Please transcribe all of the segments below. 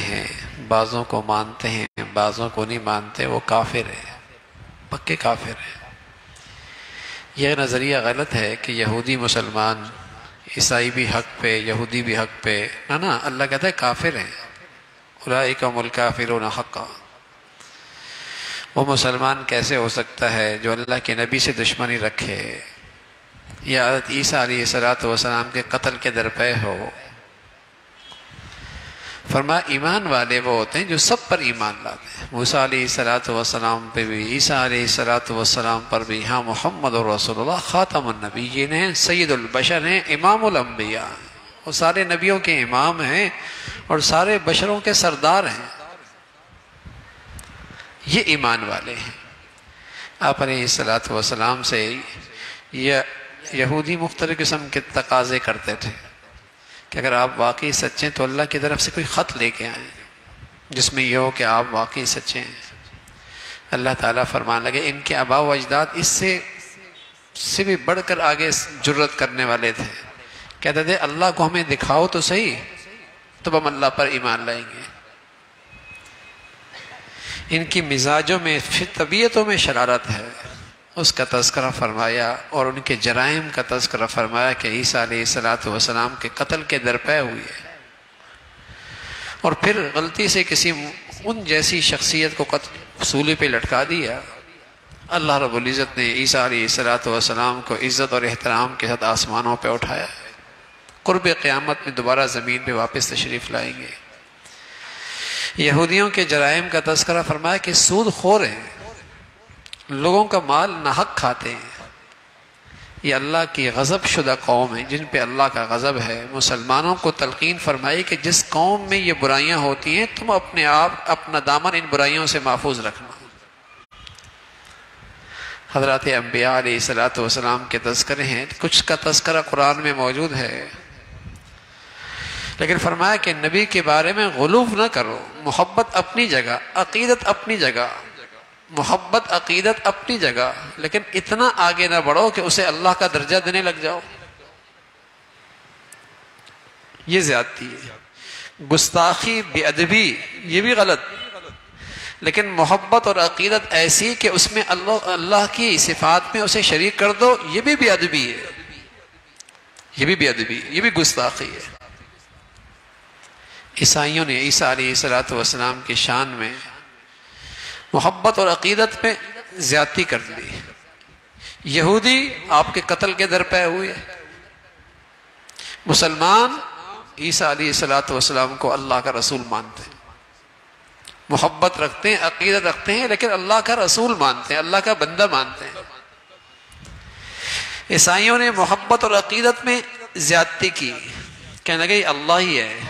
ہیں، بعضوں کو مانتے ہیں، بعضوں کو نہیں مانتے، وہ کافر ہیں، پکے کافر ہیں۔ یہ نظریہ غلط ہے کہ یہودی مسلمان، عیسائی بھی حق پہ، یہودی بھی حق پہ، نا اللہ کہتا ہے کافر ہیں، اولئک هم الکافرون حقا۔ وہ مسلمان کیسے ہو سکتا ہے جو اللہ کے نبی سے دشمنی رکھے یا حضرت عیسیٰ علیہ السلام کے قتل کے درپے ہو؟ فرمایا ایمان والے وہ ہوتے ہیں جو سب پر ایمان لاتے ہیں، موسیٰ علیہ السلام پہ بھی، عیسیٰ علیہ السلام پر بھی، ہاں محمد رسول اللہ خاتم النبیین ہیں، سید البشر ہیں، امام الانبیاء ہیں، وہ سارے نبیوں کے امام ہیں اور سارے بشروں کے سردار ہیں، یہ ایمان والے ہیں۔ آپ علیہ السلام سے یہودی مختلف قسم کے تقاضے کرتے تھے کہ اگر آپ واقعی سچے ہیں تو اللہ کی طرف سے کوئی خط لے کے آئیں جس میں یہ ہو کہ آپ واقعی سچے ہیں۔ اللہ تعالیٰ فرمان لگے ان کے آباء و اجداد اس سے بھی بڑھ کر آگے جرت کرنے والے تھے، کہتے تھے اللہ کو ہمیں دکھاؤ تو صحیح، تب ہم اللہ پر ایمان لائیں گے۔ ان کی مزاجوں میں، طبیعتوں میں شرارت ہے، اس کا تذکرہ فرمایا، اور ان کے جرائم کا تذکرہ فرمایا کہ عیسیٰ علیہ السلام کے قتل کے درپے ہوئے، اور پھر غلطی سے کسی ان جیسی شخصیت کو سولی پہ لٹکا دیا۔ اللہ رب العزت نے عیسیٰ علیہ السلام کو عزت اور احترام کے ساتھ آسمانوں پہ اٹھایا، قرب قیامت میں دوبارہ زمین پہ واپس تشریف لائیں گے۔ یہودیوں کے جرائم کا تذکرہ فرمایا کہ سود خور ہیں، لوگوں کا مال ناحق کھاتے ہیں، یہ اللہ کی غضب شدہ قوم ہے جن پہ اللہ کا غضب ہے۔ مسلمانوں کو تلقین فرمائی کہ جس قوم میں یہ برائیاں ہوتی ہیں تم اپنے آپ اپنا دامن ان برائیوں سے محفوظ رکھنا۔ حضرات انبیاء علیہ السلام کے تذکرے ہیں، کچھ کا تذکرہ قرآن میں موجود ہے، لیکن فرمایا کہ نبی کے بارے میں غلو نہ کرو، محبت اپنی جگہ، عقیدت اپنی جگہ، محبت عقیدت اپنی جگہ، لیکن اتنا آگے نہ بڑھو کہ اسے اللہ کا درجہ دینے لگ جاؤ، یہ زیادتی ہے۔ گستاخی، بے ادبی، یہ بھی غلط، لیکن محبت اور عقیدت ایسی کہ اس میں اللہ کی صفات میں اسے شریک کر دو، یہ بھی بے ادبی ہے، یہ بھی بے ادبی، یہ بھی گستاخی ہے۔ عیسائیوں نے عیسیٰ علیہ السلام کی شان میں محبت اور عقیدت میں زیادتی کر لی، یہودی آپ کے قتل کے درپے ہوئے، مسلمان عیسیٰ علیہ السلام کو اللہ کا رسول مانتے ہیں، محبت رکھتے ہیں، عقیدت رکھتے ہیں، لیکن اللہ کا رسول مانتے ہیں، اللہ کا بندہ مانتے ہیں۔ عیسائیوں نے محبت اور عقیدت میں زیادتی کی، کہنے لگے اللہ ہی ہے،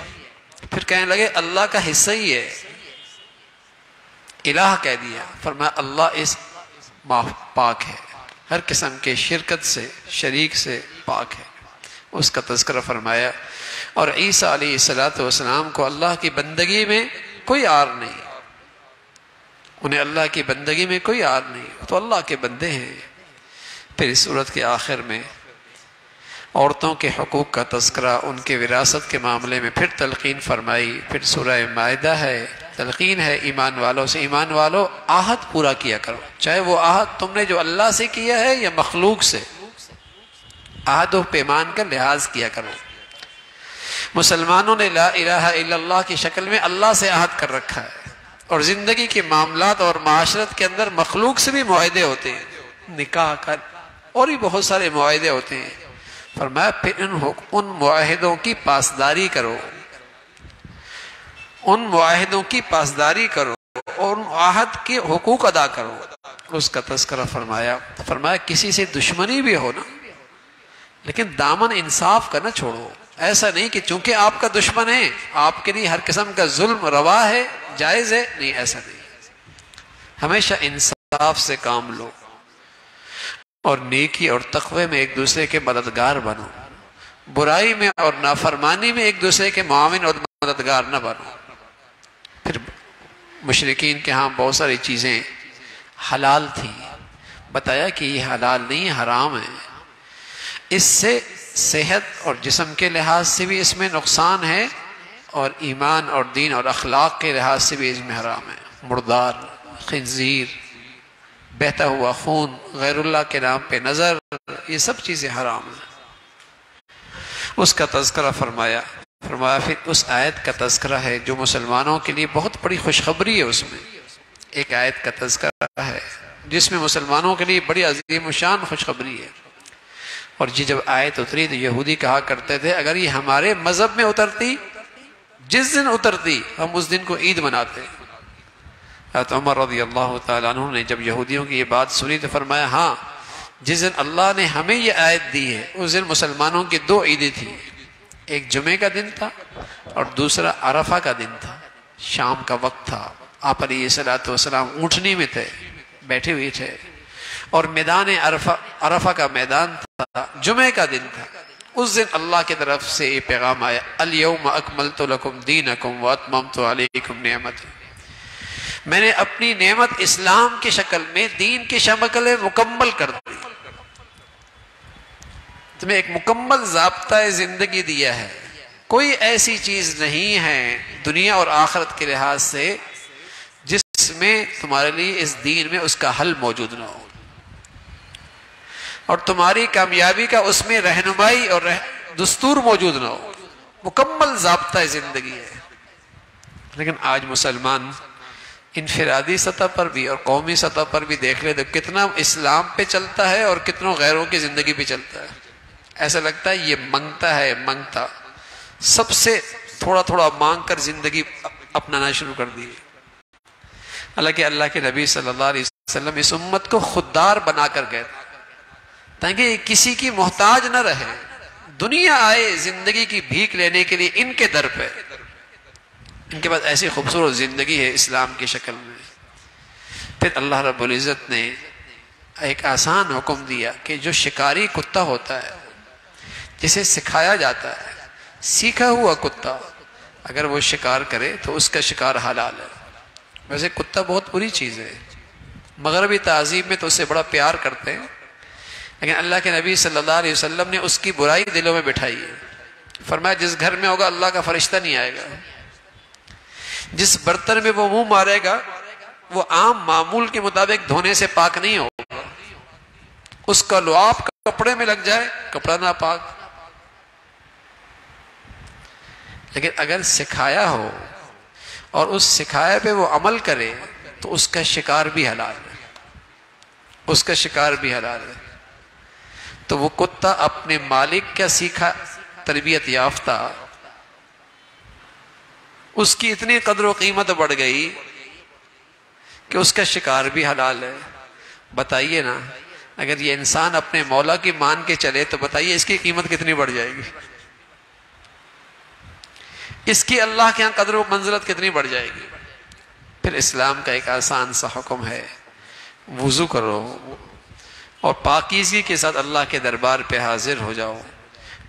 پھر کہنے لگے اللہ کا حصہ ہی ہے، الہ کہہ دیا، فرمایا اللہ اس پاک ہے، ہر قسم کے شرکت سے، شریک سے پاک ہے، اس کا تذکرہ فرمایا۔ اور عیسیٰ علیہ السلام کو اللہ کی بندگی میں کوئی آر نہیں، انہیں اللہ کی بندگی میں کوئی آر نہیں، تو اللہ کے بندے ہیں۔ پھر اس سورت کے آخر میں عورتوں کے حقوق کا تذکرہ، ان کے وراثت کے معاملے میں پھر تلقین فرمائی۔ پھر سورہ مائدہ ہے، تلقین ہے ایمان والوں سے، ایمان والوں عہد پورا کیا کرو، چاہے وہ عہد تم نے جو اللہ سے کیا ہے یا مخلوق سے، عہد و پیمان کا لحاظ کیا کرو۔ مسلمانوں نے لا الہ الا اللہ کی شکل میں اللہ سے عہد کر رکھا ہے، اور زندگی کے معاملات اور معاشرت کے اندر مخلوق سے بھی معاہدے ہوتے ہیں، نکاح کا اور بھی بہت سارے معاہدے ہوتے ہیں۔ فرمایا پھر ان معاہدوں کی پاسداری کرو، ان معاہدوں کی پاسداری کرو اور ان عہد کے حقوق ادا کرو، اس کا تذکرہ فرمایا۔ فرمایا کسی سے دشمنی بھی ہو نا، لیکن دامن انصاف کا نہ چھوڑو، ایسا نہیں کہ چونکہ آپ کا دشمن ہے آپ کے لیے ہر قسم کا ظلم روا ہے، جائز ہے، نہیں، ایسا نہیں، ہمیشہ انصاف سے کام لو، اور نیکی اور تقوی میں ایک دوسرے کے مددگار بنو، برائی میں اور نافرمانی میں ایک دوسرے کے معاون اور مددگار نہ بنو۔ پھر مشرکین کے ہاں بہت ساری چیزیں حلال تھیں، بتایا کہ یہ حلال نہیں، حرام ہے، اس سے صحت اور جسم کے لحاظ سے بھی اس میں نقصان ہے، اور ایمان اور دین اور اخلاق کے لحاظ سے بھی اس میں حرام ہے۔ مردار، خنزیر، بہتا ہوا خون، غیر اللہ کے نام پہ نظر، یہ سب چیزیں حرام ہیں۔ اس کا تذکرہ فرمایا پھر اس آیت کا تذکرہ ہے جو مسلمانوں کے لیے بہت بڑی خوشخبری ہے۔ اس میں ایک آیت کا تذکرہ ہے جس میں مسلمانوں کے لیے بڑی عظیم شان خوشخبری ہے۔ اور یہ جب آیت اتری تو یہودی کہا کرتے تھے اگر یہ ہمارے مذہب میں اترتی، جس دن اترتی ہم اس دن کو عید مناتے۔ حضرت عمر رضی اللہ تعالیٰ عنہ نے جب یہودیوں کی یہ بات سنی تو فرمایا ہاں، جس دن اللہ نے ہمیں یہ آیت دی ہے اس دن مسلمانوں کی دو عیدیں تھیں، ایک جمعے کا دن تھا اور دوسرا عرفہ کا دن تھا۔ شام کا وقت تھا، آپ علیہ الصلوۃ والسلام اونٹنی میں تھے، بیٹھے ہوئے تھے، اور میدان عرفہ کا میدان تھا، جمعے کا دن تھا۔ اس دن اللہ کی طرف سے یہ پیغام آیا الیوم اکملت لکم دینکم واتممت علیکم نعمتی، میں نے اپنی نعمت اسلام کی شکل میں، دین کی شکل میں مکمل کر دی، تمہیں ایک مکمل ضابطہ زندگی دیا ہے۔ کوئی ایسی چیز نہیں ہے دنیا اور آخرت کے لحاظ سے جس میں تمہارے لیے اس دین میں اس کا حل موجود نہ ہو، اور تمہاری کامیابی کا اس میں رہنمائی اور دستور موجود نہ ہو، مکمل ضابطہ زندگی ہے۔ لیکن آج مسلمان انفرادی سطح پر بھی اور قومی سطح پر بھی دیکھ لے تو کتنا اسلام پہ چلتا ہے اور کتنوں غیروں کی زندگی پہ چلتا ہے۔ ایسا لگتا ہے یہ منگتا سب سے تھوڑا تھوڑا مانگ کر زندگی اپنانا شروع کر دی۔ حالانکہ اللہ کے نبی صلی اللہ علیہ وسلم اس امت کو خوددار بنا کر گئے تاکہ یہ کسی کی محتاج نہ رہے، دنیا آئے زندگی کی بھیک لینے کے لیے ان کے در پہ، ان کے پاس ایسی خوبصورت زندگی ہے اسلام کی شکل میں۔ پھر اللہ رب العزت نے ایک آسان حکم دیا کہ جو شکاری کتا ہوتا ہے، جسے سکھایا جاتا ہے، سیکھا ہوا کتا اگر وہ شکار کرے تو اس کا شکار حلال ہے۔ ویسے کتا بہت بری چیز ہے، مغربی تہذیب میں تو اسے بڑا پیار کرتے ہیں، لیکن اللہ کے نبی صلی اللہ علیہ وسلم نے اس کی برائی دلوں میں بٹھائی ہے۔ فرمایا جس گھر میں ہوگا اللہ کا فرشتہ نہیں آئے گا، جس برتن میں وہ منہ مارے گا وہ عام معمول کے مطابق دھونے سے پاک نہیں ہوگا، اس کا لعاب کپڑے میں لگ جائے کپڑا نہ پاک۔ لیکن اگر سکھایا ہو اور اس سکھایا پہ وہ عمل کرے تو اس کا شکار بھی حلال ہے، اس کا شکار بھی حلال ہے۔ تو وہ کتا اپنے مالک کا سیکھا، تربیت یافتہ، اس کی اتنی قدر و قیمت بڑھ گئی کہ اس کا شکار بھی حلال ہے۔ بتائیے نا، اگر یہ انسان اپنے مولا کی مان کے چلے تو بتائیے اس کی قیمت کتنی بڑھ جائے گی، اس کی اللہ کے ہاں قدر و منزلت کتنی بڑھ جائے گی۔ پھر اسلام کا ایک آسان سا حکم ہے، وضو کرو اور پاکیزگی کے ساتھ اللہ کے دربار پہ حاضر ہو جاؤ،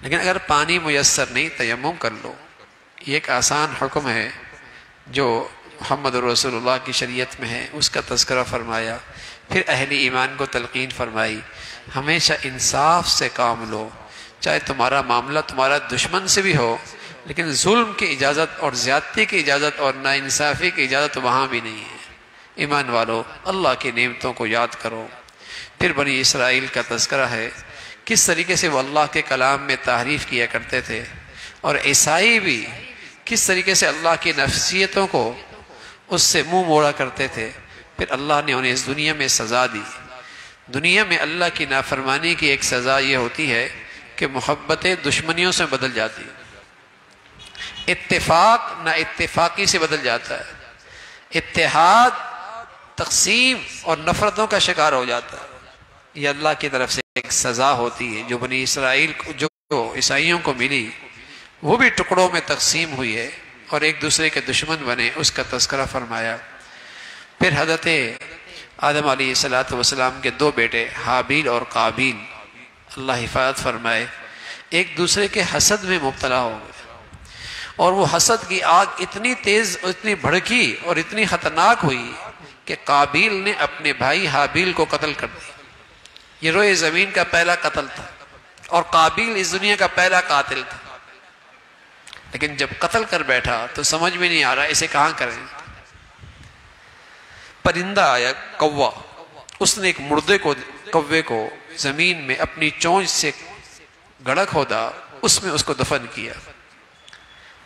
لیکن اگر پانی میسر نہیں تیمم کر لو۔ یہ ایک آسان حکم ہے جو محمد رسول اللہ کی شریعت میں ہے، اس کا تذکرہ فرمایا۔ پھر اہل ایمان کو تلقین فرمائی ہمیشہ انصاف سے کام لو، چاہے تمہارا معاملہ تمہارا دشمن سے بھی ہو، لیکن ظلم کی اجازت اور زیادتی کی اجازت اور ناانصافی کی اجازت وہاں بھی نہیں ہے۔ ایمان والو، اللہ کی نعمتوں کو یاد کرو۔ پھر بنی اسرائیل کا تذکرہ ہے، کس طریقے سے وہ اللہ کے کلام میں تحریف کیا کرتے تھے، اور عیسائی بھی کس طریقے سے اللہ کی نفسیتوں کو اس سے منہ موڑا کرتے تھے۔ پھر اللہ نے انہیں اس دنیا میں سزا دی۔ دنیا میں اللہ کی نافرمانی کی ایک سزا یہ ہوتی ہے کہ محبتیں دشمنیوں سے بدل جاتی، اتفاق نہ اتفاقی سے بدل جاتا ہے، اتحاد تقسیم اور نفرتوں کا شکار ہو جاتا ہے۔ یہ اللہ کی طرف سے ایک سزا ہوتی ہے جو بنی اسرائیل کو، جو عیسائیوں کو ملی، وہ بھی ٹکڑوں میں تقسیم ہوئی ہے اور ایک دوسرے کے دشمن بنے، اس کا تذکرہ فرمایا۔ پھر حضرت آدم علیہ السلام کے دو بیٹے حابیل اور قابیل، اللہ حفاظت فرمائے، ایک دوسرے کے حسد میں مبتلا ہو گئے، اور وہ حسد کی آگ اتنی تیز، اتنی بھڑکی اور اتنی خطرناک ہوئی کہ قابیل نے اپنے بھائی حابیل کو قتل کر دیا۔ یہ روئے زمین کا پہلا قتل تھا، اور قابیل اس دنیا کا پہلا قاتل تھا۔ لیکن جب قتل کر بیٹھا تو سمجھ میں نہیں آ رہا اسے کہاں کریں. پرندہ آیا کوا، اس نے ایک مردے کو، کوے کو زمین میں اپنی چونچ سے گڑھا کھودا، اس میں اس کو دفن کیا.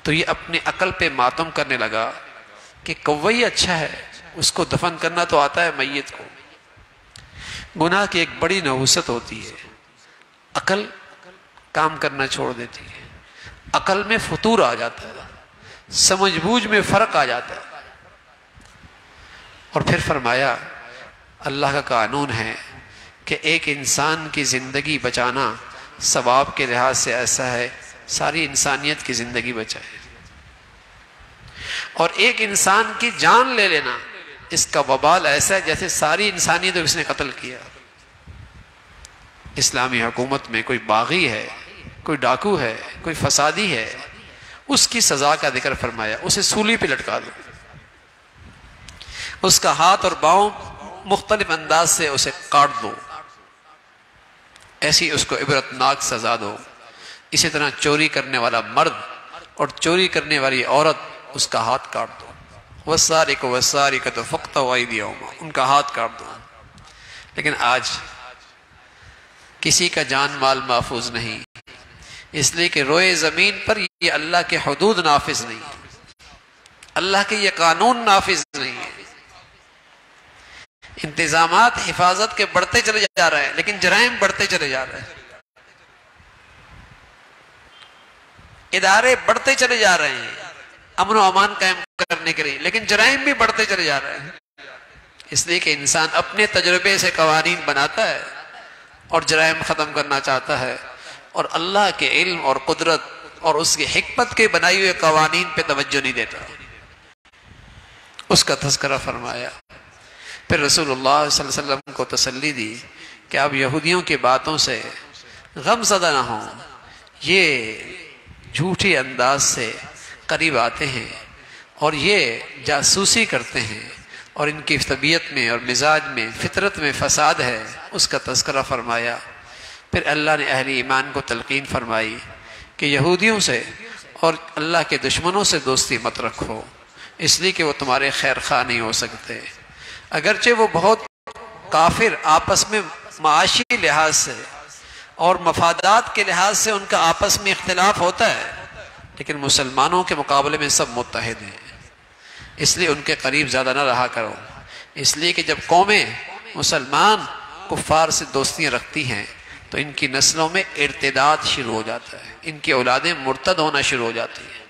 تو یہ اپنی عقل پہ ماتم کرنے لگا کہ کوئی اچھا ہے، اس کو دفن کرنا تو آتا ہے میت کو. گناہ کی ایک بڑی نحوست ہوتی ہے، عقل کام کرنا چھوڑ دیتی ہے، عقل میں فتور آ جاتا ہے، سمجھ بوجھ میں فرق آ جاتا ہے. اور پھر فرمایا اللہ کا قانون ہے کہ ایک انسان کی زندگی بچانا ثواب کے لحاظ سے ایسا ہے ساری انسانیت کی زندگی بچائے، اور ایک انسان کی جان لے لینا اس کا وبال ایسا ہے جیسے ساری انسانیت کو اس نے قتل کیا. اسلامی حکومت میں کوئی باغی ہے، کوئی ڈاکو ہے، کوئی فسادی ہے، اس کی سزا کا ذکر فرمایا، اسے سولی پہ لٹکا دو، اس کا ہاتھ اور پاؤں مختلف انداز سے اسے کاٹ دو، ایسی اس کو عبرتناک سزا دو. اسی طرح چوری کرنے والا مرد اور چوری کرنے والی عورت، اس کا ہاتھ کاٹ دو. والسارق والسارقۃ فاقطعوا ایدیہما، ان کا ہاتھ کاٹ دو. لیکن آج کسی کا جان مال محفوظ نہیں، اس لیے کہ روئے زمین پر یہ اللہ کے حدود نافذ نہیں، اللہ کے یہ قانون نافذ نہیں ہے. انتظامات حفاظت کے بڑھتے چلے جا رہے ہیں لیکن جرائم بڑھتے چلے جا رہے ہیں، ادارے بڑھتے چلے جا رہے ہیں امن و امان قائم کرنے کے لیے، لیکن جرائم بھی بڑھتے چلے جا رہے ہیں. اس لیے کہ انسان اپنے تجربے سے قوانین بناتا ہے اور جرائم ختم کرنا چاہتا ہے، اور اللہ کے علم اور قدرت اور اس کی حکمت کے بنائی ہوئے قوانین پہ توجہ نہیں دیتا. اس کا تذکرہ فرمایا. پھر رسول اللہ صلی اللہ علیہ وسلم کو تسلی دی کہ آپ یہودیوں کی باتوں سے غم زدہ نہ ہوں، یہ جھوٹی انداز سے قریب آتے ہیں اور یہ جاسوسی کرتے ہیں، اور ان کی طبیعت میں اور مزاج میں فطرت میں فساد ہے. اس کا تذکرہ فرمایا. پھر اللہ نے اہل ایمان کو تلقین فرمائی کہ یہودیوں سے اور اللہ کے دشمنوں سے دوستی مت رکھو، اس لیے کہ وہ تمہارے خیر خواہ نہیں ہو سکتے. اگرچہ وہ بہت کافر آپس میں معاشی لحاظ سے اور مفادات کے لحاظ سے ان کا آپس میں اختلاف ہوتا ہے، لیکن مسلمانوں کے مقابلے میں سب متحد ہیں. اس لیے ان کے قریب زیادہ نہ رہا کرو، اس لیے کہ جب قومیں مسلمان کفار سے دوستیاں رکھتی ہیں تو ان کی نسلوں میں ارتداد شروع ہو جاتا ہے، ان کی اولادیں مرتد ہونا شروع ہو جاتی ہیں.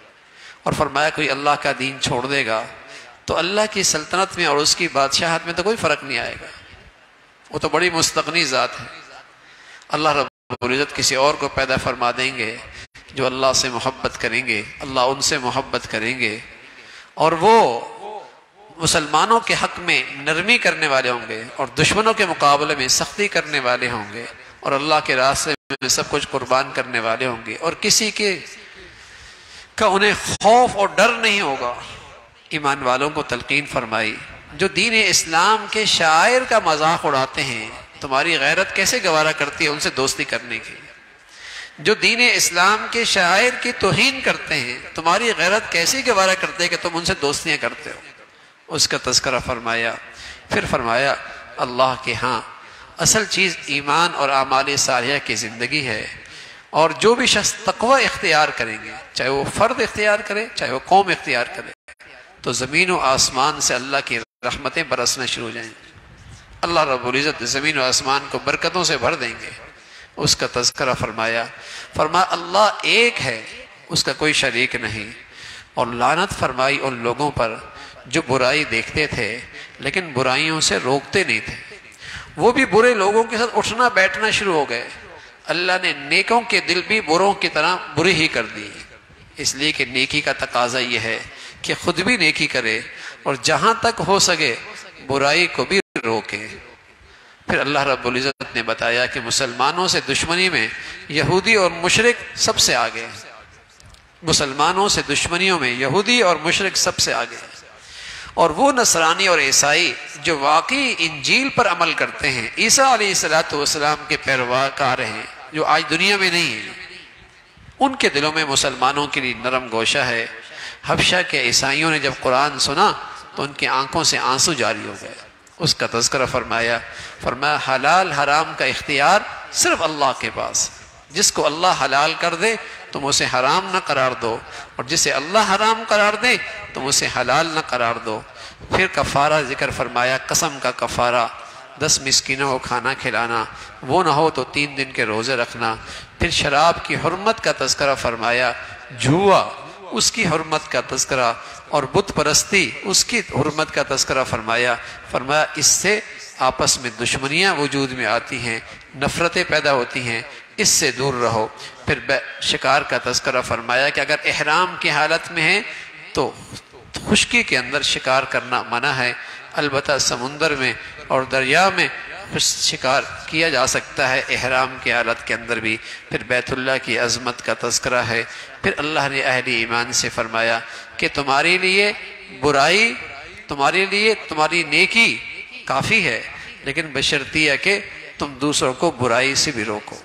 اور فرمایا کوئی اللہ کا دین چھوڑ دے گا تو اللہ کی سلطنت میں اور اس کی بادشاہت میں تو کوئی فرق نہیں آئے گا، وہ تو بڑی مستغنی ذات ہے. اللہ رب العزت کسی اور کو پیدا فرما دیں گے جو اللہ سے محبت کریں گے، اللہ ان سے محبت کریں گے، اور وہ مسلمانوں کے حق میں نرمی کرنے والے ہوں گے اور دشمنوں کے مقابلے میں سختی کرنے والے ہوں گے، اور اللہ کے راستے میں سب کچھ قربان کرنے والے ہوں گے، اور کسی کا انہیں خوف اور ڈر نہیں ہوگا. ایمان والوں کو تلقین فرمائی جو دین اسلام کے شاعر کا مذاق اڑاتے ہیں، تمہاری غیرت کیسے گوارا کرتی ہے ان سے دوستی کرنے کی. جو دین اسلام کے شاعر کی توہین کرتے ہیں، تمہاری غیرت کیسی گوارا کرتے ہیں کہ تم ان سے دوستیاں کرتے ہو. اس کا تذکرہ فرمایا. پھر فرمایا اللہ کے ہاں اصل چیز ایمان اور اعمال صالحہ کی زندگی ہے، اور جو بھی شخص تقوی اختیار کریں گے، چاہے وہ فرد اختیار کرے چاہے وہ قوم اختیار کرے، تو زمین و آسمان سے اللہ کی رحمتیں برسنا شروع ہو جائیں گی. اللہ رب العزت زمین و آسمان کو برکتوں سے بھر دیں گے. اس کا تذکرہ فرمایا اللہ ایک ہے، اس کا کوئی شریک نہیں، اور لعنت فرمائی ان لوگوں پر جو برائی دیکھتے تھے لیکن برائیوں سے روکتے نہیں تھے. وہ بھی برے لوگوں کے ساتھ اٹھنا بیٹھنا شروع ہو گئے. اللہ نے نیکوں کے دل بھی بروں کی طرح بری ہی کر دی، اس لیے کہ نیکی کا تقاضا یہ ہے کہ خود بھی نیکی کرے اور جہاں تک ہو سکے برائی کو بھی روکے. پھر اللہ رب العزت نے بتایا کہ مسلمانوں سے دشمنی میں یہودی اور مشرک سب سے آگے ہیں. مسلمانوں سے دشمنیوں میں یہودی اور مشرک سب سے آگے ہیں، اور وہ نصرانی اور عیسائی جو واقعی انجیل پر عمل کرتے ہیں، عیسیٰ علیہ السلام کے پیروکار ہیں، جو آج دنیا میں نہیں ہیں. ان کے دلوں میں مسلمانوں کے لیے نرم گوشہ ہے۔ حبشہ کے عیسائیوں نے جب قرآن سنا تو ان کی آنکھوں سے آنسو جاری ہو گئے، اس کا تذکرہ فرمایا حلال حرام کا اختیار صرف اللہ کے پاس، جس کو اللہ حلال کر دے تم اسے حرام نہ قرار دو، اور جسے اللہ حرام قرار دے تم اسے حلال نہ قرار دو۔ پھر کفارہ ذکر فرمایا، قسم کا کفارہ 10 مسکینوں کو کھانا کھلانا، وہ نہ ہو تو 3 دن کے روزے رکھنا۔ پھر شراب کی حرمت کا تذکرہ فرمایا، جوا اس کی حرمت کا تذکرہ، اور بت پرستی اس کی حرمت کا تذکرہ فرمایا اس سے آپس میں دشمنیاں وجود میں آتی ہیں، نفرتیں پیدا ہوتی ہیں، اس سے دور رہو۔ پھر شکار کا تذکرہ فرمایا کہ اگر احرام کی حالت میں ہے تو خشکی کے اندر شکار کرنا منع ہے، البتہ سمندر میں اور دریا میں شکار کیا جا سکتا ہے احرام کی حالت کے اندر بھی۔ پھر بیت اللہ کی عظمت کا تذکرہ ہے۔ پھر اللہ نے اہل ایمان سے فرمایا کہ تمہارے لیے برائی، تمہارے لیے تمہاری نیکی کافی ہے، لیکن بشرطیہ کہ تم دوسروں کو برائی سے بھی روکو،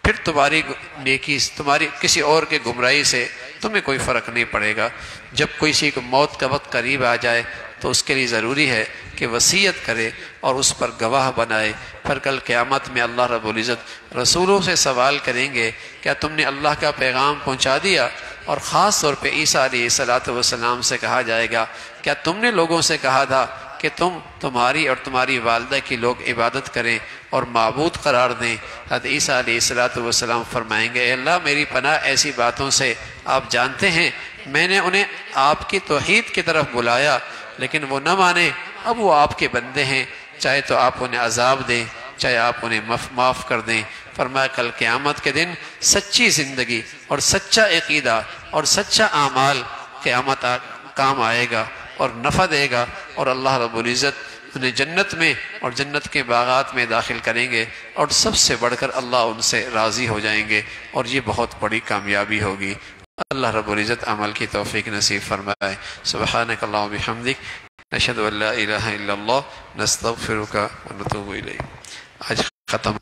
پھر تمہاری نیکی، تمہاری کسی اور کے گمراہی سے تمہیں کوئی فرق نہیں پڑے گا۔ جب کسی کو موت کا وقت قریب آ جائے تو اس کے لیے ضروری ہے کہ وصیت کرے اور اس پر گواہ بنائے۔ پھر کل قیامت میں اللہ رب العزت رسولوں سے سوال کریں گے، کیا تم نے اللہ کا پیغام پہنچا دیا؟ اور خاص طور پہ عیسیٰ علیہ السلام سے کہا جائے گا، کیا تم نے لوگوں سے کہا تھا کہ تمہاری اور تمہاری والدہ کی لوگ عبادت کریں اور معبود قرار دیں؟ حضرت عیسیٰ علیہ السلام فرمائیں گے، اے اللہ میری پناہ ایسی باتوں سے، آپ جانتے ہیں میں نے انہیں آپ کی توحید کی طرف بلایا لیکن وہ نہ مانے، اب وہ آپ کے بندے ہیں، چاہے تو آپ انہیں عذاب دیں چاہے آپ انہیں معاف کر دیں۔ فرمایا کل قیامت کے دن سچی زندگی اور سچا عقیدہ اور سچا اعمال قیامت کام آئے گا اور نفع دے گا، اور اللہ رب العزت انہیں جنت میں اور جنت کے باغات میں داخل کریں گے، اور سب سے بڑھ کر اللہ ان سے راضی ہو جائیں گے، اور یہ بہت بڑی کامیابی ہوگی۔ اللہ رب العزت عمل کی توفیق نصیب فرمائے۔ سبحانک اللہم و بحمدک، نشہد ان لا الہ الا اللہ، نستغفرک و نتوب الیک۔ آج ختم۔